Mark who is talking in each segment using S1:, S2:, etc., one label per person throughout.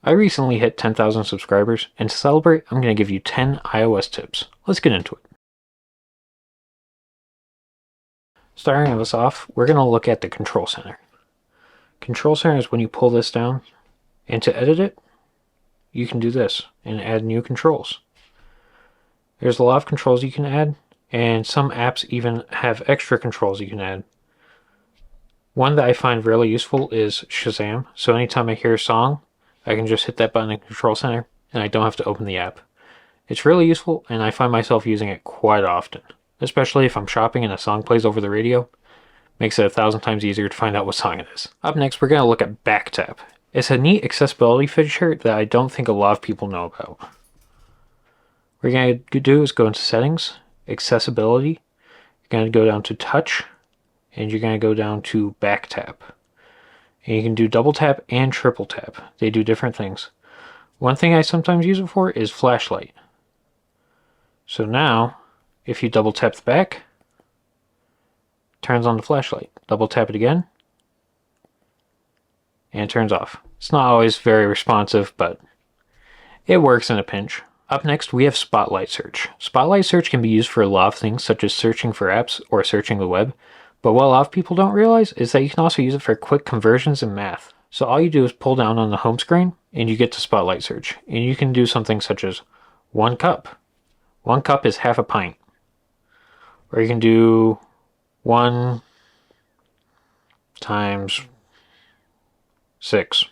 S1: I recently hit 10,000 subscribers, and to celebrate, I'm going to give you 10 iOS tips. Let's get into it. Starting us off, we're going to look at the Control Center. Control Center is when you pull this down, and to edit it, you can do this and add new controls. There's a lot of controls you can add, and some apps even have extra controls you can add. One that I find really useful is Shazam, so anytime I hear a song, I can just hit that button in Control Center, and I don't have to open the app. It's really useful, and I find myself using it quite often, especially if I'm shopping and a song plays over the radio. Makes it 1,000 times easier to find out what song it is. Up next, we're going to look at Back Tap. It's a neat accessibility feature that I don't think a lot of people know about. What you're going to do is go into Settings, Accessibility, you're going to go down to Touch, and you're going to go down to Back Tap. And you can do double tap and triple tap. They do different things. One thing I sometimes use it for is flashlight. So now, if you double tap the back, turns on the flashlight. Double tap it again, and it turns off. It's not always very responsive, but it works in a pinch. Up next, we have Spotlight Search. Spotlight Search can be used for a lot of things, such as searching for apps or searching the web. But what a lot of people don't realize is that you can also use it for quick conversions and math. So all you do is pull down on the home screen, and you get to Spotlight Search. And you can do something such as 1 cup. 1 cup is half a pint. Or you can do 1 times 6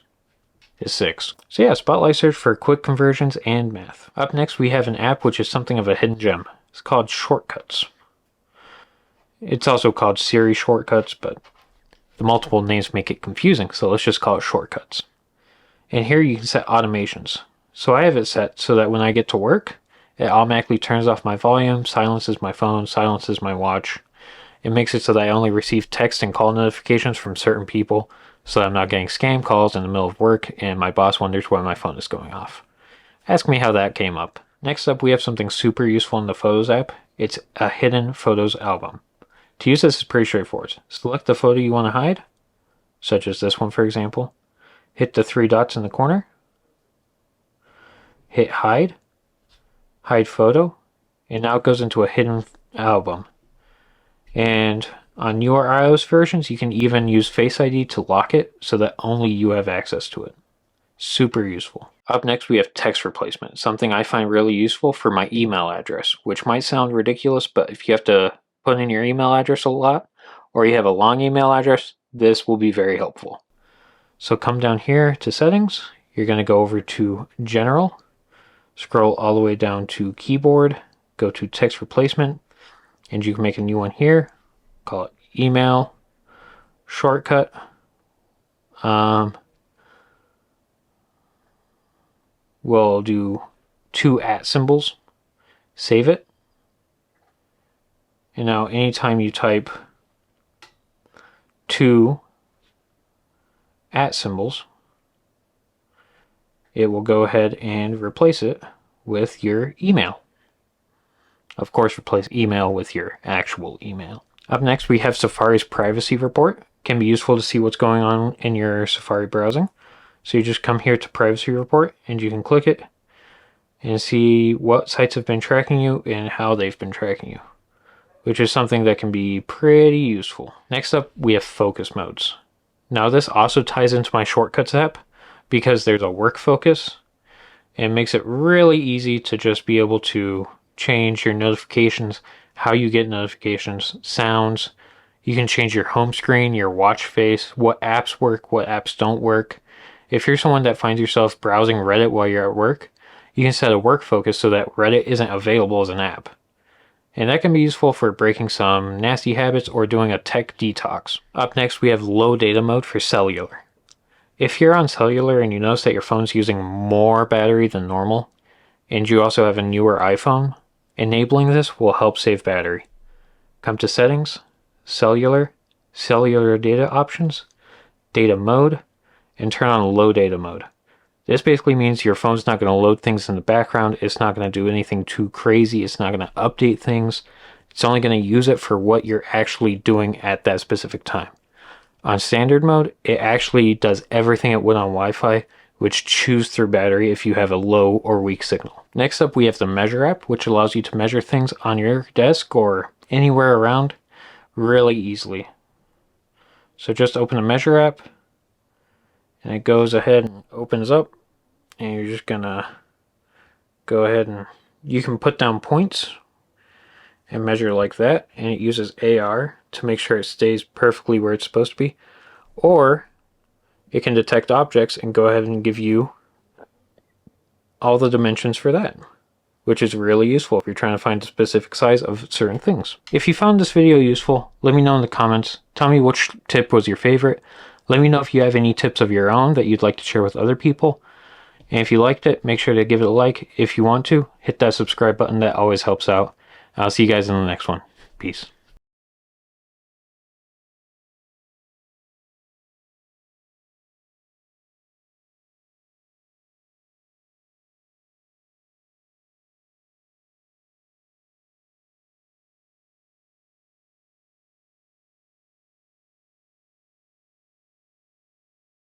S1: is 6. So yeah, Spotlight Search for quick conversions and math. Up next, we have an app which is something of a hidden gem. It's called Shortcuts. It's also called Siri Shortcuts, but the multiple names make it confusing, so let's just call it Shortcuts. And here you can set automations. So I have it set so that when I get to work, it automatically turns off my volume, silences my phone, silences my watch. It makes it so that I only receive text and call notifications from certain people, so that I'm not getting scam calls in the middle of work and my boss wonders why my phone is going off. Ask me how that came up. Next up, we have something super useful in the Photos app. It's a hidden Photos album. To use this is pretty straightforward. Select the photo you want to hide, such as this one for example. Hit the 3 dots in the corner. Hit Hide. Hide Photo. And now it goes into a hidden album. And on newer iOS versions, you can even use Face ID to lock it so that only you have access to it. Super useful. Up next, we have text replacement, something I find really useful for my email address, which might sound ridiculous, but if you have to put in your email address a lot, or you have a long email address, this will be very helpful. So come down here to Settings, you're going to go over to General, scroll all the way down to Keyboard, go to Text Replacement, and you can make a new one here, call it Email Shortcut. We'll do 2 @ symbols, save it. And now anytime you type 2 @ symbols, it will go ahead and replace it with your email. Of course, replace email with your actual email. Up next, we have Safari's privacy report. It can be useful to see what's going on in your Safari browsing. So you just come here to privacy report and you can click it and see what sites have been tracking you and how they've been tracking you, which is something that can be pretty useful. Next up, we have focus modes. Now this also ties into my Shortcuts app because there's a work focus and makes it really easy to just be able to change your notifications, how you get notifications, sounds. You can change your home screen, your watch face, what apps work, what apps don't work. If you're someone that finds yourself browsing Reddit while you're at work, you can set a work focus so that Reddit isn't available as an app. And that can be useful for breaking some nasty habits or doing a tech detox. Up next, we have low data mode for cellular. If you're on cellular and you notice that your phone's using more battery than normal, and you also have a newer iPhone, enabling this will help save battery. Come to Settings, Cellular, Cellular Data Options, Data Mode, and turn on low data mode. This basically means your phone's not going to load things in the background. It's not going to do anything too crazy. It's not going to update things. It's only going to use it for what you're actually doing at that specific time. On standard mode, it actually does everything it would on Wi-Fi which chews through battery if you have a low or weak signal. Next up, we have the Measure app, which allows you to measure things on your desk or anywhere around really easily. So just open the Measure app, and it goes ahead and opens up, and you're just gonna go ahead and you can put down points and measure like that, and it uses AR to make sure it stays perfectly where it's supposed to be, or it can detect objects and go ahead and give you all the dimensions for that, which is really useful if you're trying to find a specific size of certain things. If you found this video useful, let me know in the comments. Tell me which tip was your favorite. Let me know if you have any tips of your own that you'd like to share with other people. And if you liked it, make sure to give it a like. If you want to, hit that subscribe button. That always helps out. I'll see you guys in the next one. Peace.